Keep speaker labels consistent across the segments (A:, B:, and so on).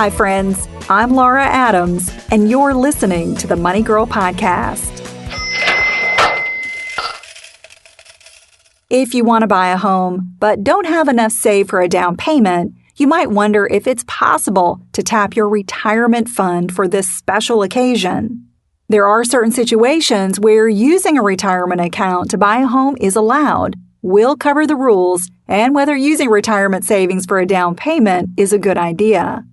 A: Hi, friends. I'm Laura Adams, and you're listening to the Money Girl Podcast. If you want to buy a home but don't have enough saved for a down payment, you might wonder if it's possible to tap your retirement fund for this special occasion. There are certain situations where using a retirement account to buy a home is allowed. We'll cover the rules and whether using retirement savings for a down payment is a good idea.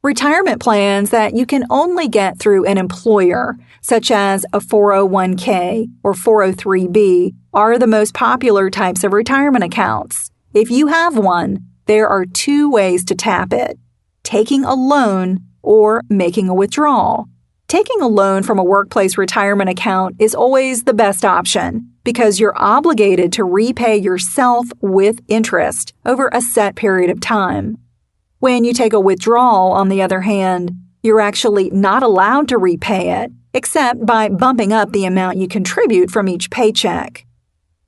A: Retirement plans that you can only get through an employer, such as a 401k or 403b, are the most popular types of retirement accounts. If you have one, there are two ways to tap it: taking a loan or making a withdrawal. Taking a loan from a workplace retirement account is always the best option because you're obligated to repay yourself with interest over a set period of time. When you take a withdrawal, on the other hand, you're actually not allowed to repay it, except by bumping up the amount you contribute from each paycheck.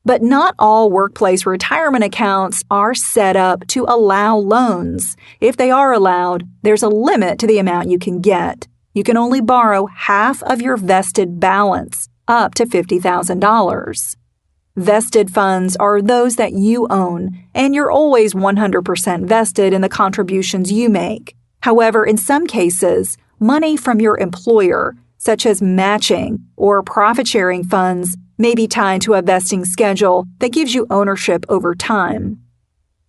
A: But not all workplace retirement accounts are set up to allow loans. If they are allowed, there's a limit to the amount you can get. You can only borrow half of your vested balance, up to $50,000. Vested funds are those that you own, and you're always 100% vested in the contributions you make. However, in some cases, money from your employer, such as matching or profit-sharing funds, may be tied to a vesting schedule that gives you ownership over time.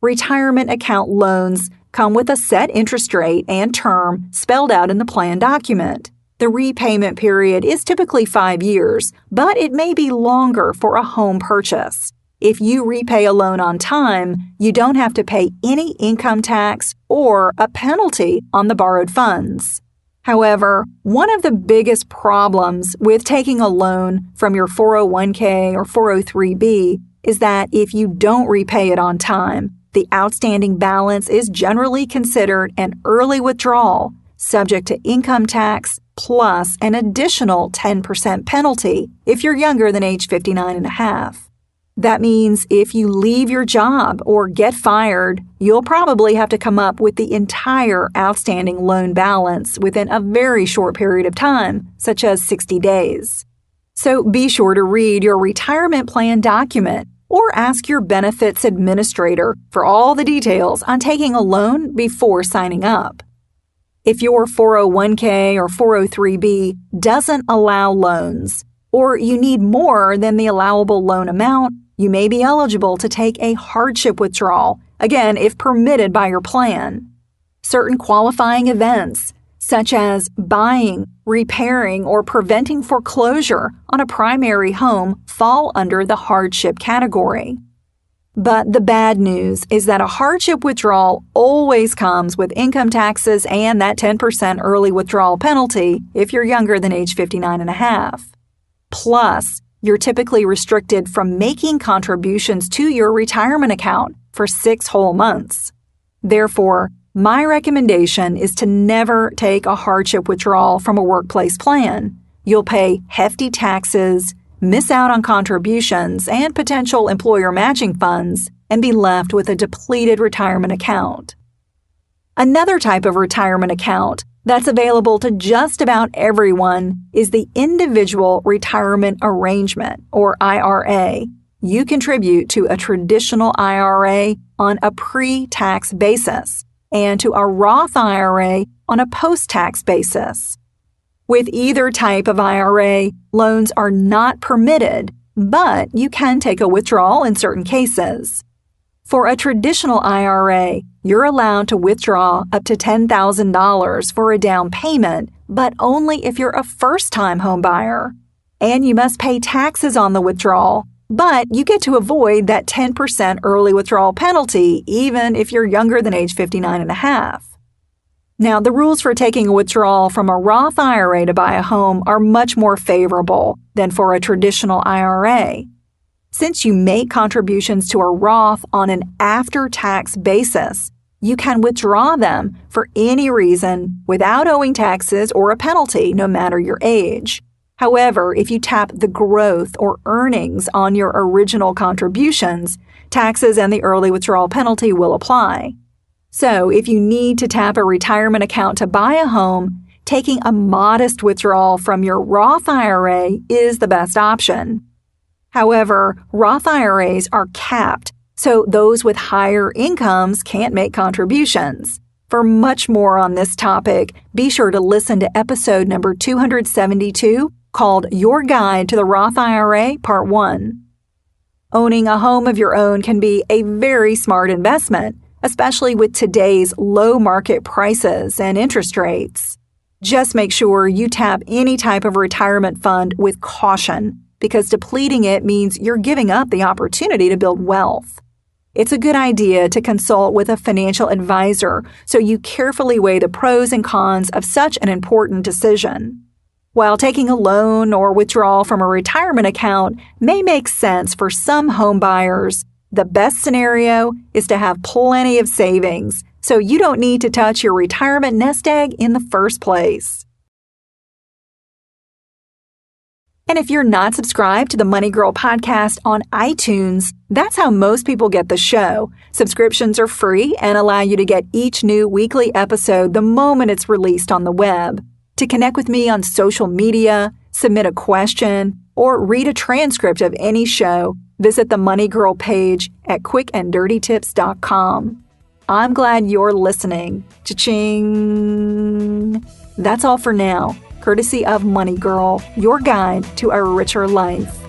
A: Retirement account loans come with a set interest rate and term spelled out in the plan document. The repayment period is typically 5 years, but it may be longer for a home purchase. If you repay a loan on time, you don't have to pay any income tax or a penalty on the borrowed funds. However, one of the biggest problems with taking a loan from your 401k or 403b is that if you don't repay it on time, the outstanding balance is generally considered an early withdrawal, subject to income tax plus an additional 10% penalty if you're younger than age 59 and a half. That means if you leave your job or get fired, you'll probably have to come up with the entire outstanding loan balance within a very short period of time, such as 60 days. So be sure to read your retirement plan document or ask your benefits administrator for all the details on taking a loan before signing up. If your 401k or 403b doesn't allow loans, or you need more than the allowable loan amount, you may be eligible to take a hardship withdrawal, again, if permitted by your plan. Certain qualifying events, such as buying, repairing, or preventing foreclosure on a primary home, fall under the hardship category. But the bad news is that a hardship withdrawal always comes with income taxes and that 10% early withdrawal penalty if you're younger than age 59 and a half. Plus, you're typically restricted from making contributions to your retirement account for 6 whole months. Therefore, my recommendation is to never take a hardship withdrawal from a workplace plan. You'll pay hefty taxes, miss out on contributions and potential employer matching funds, and be left with a depleted retirement account. Another type of retirement account that's available to just about everyone is the Individual Retirement Arrangement, or IRA. You contribute to a traditional IRA on a pre-tax basis and to a Roth IRA on a post-tax basis. With either type of IRA, loans are not permitted, but you can take a withdrawal in certain cases. For a traditional IRA, you're allowed to withdraw up to $10,000 for a down payment, but only if you're a first-time home buyer. And you must pay taxes on the withdrawal, but you get to avoid that 10% early withdrawal penalty even if you're younger than age 59 and a half. Now, the rules for taking a withdrawal from a Roth IRA to buy a home are much more favorable than for a traditional IRA. Since you make contributions to a Roth on an after-tax basis, you can withdraw them for any reason without owing taxes or a penalty, no matter your age. However, if you tap the growth or earnings on your original contributions, taxes and the early withdrawal penalty will apply. So, if you need to tap a retirement account to buy a home, taking a modest withdrawal from your Roth IRA is the best option. However, Roth IRAs are capped, so those with higher incomes can't make contributions. For much more on this topic, be sure to listen to episode number 272 called Your Guide to the Roth IRA Part 1. Owning a home of your own can be a very smart investment, especially with today's low market prices and interest rates. Just make sure you tap any type of retirement fund with caution, because depleting it means you're giving up the opportunity to build wealth. It's a good idea to consult with a financial advisor so you carefully weigh the pros and cons of such an important decision. While taking a loan or withdrawal from a retirement account may make sense for some home buyers, the best scenario is to have plenty of savings so you don't need to touch your retirement nest egg in the first place. And if you're not subscribed to the Money Girl podcast on iTunes, that's how most people get the show. Subscriptions are free and allow you to get each new weekly episode the moment it's released on the web. To connect with me on social media, submit a question, or read a transcript of any show, visit the Money Girl page at quickanddirtytips.com. I'm glad you're listening. Cha-ching! That's all for now, courtesy of Money Girl, your guide to a richer life.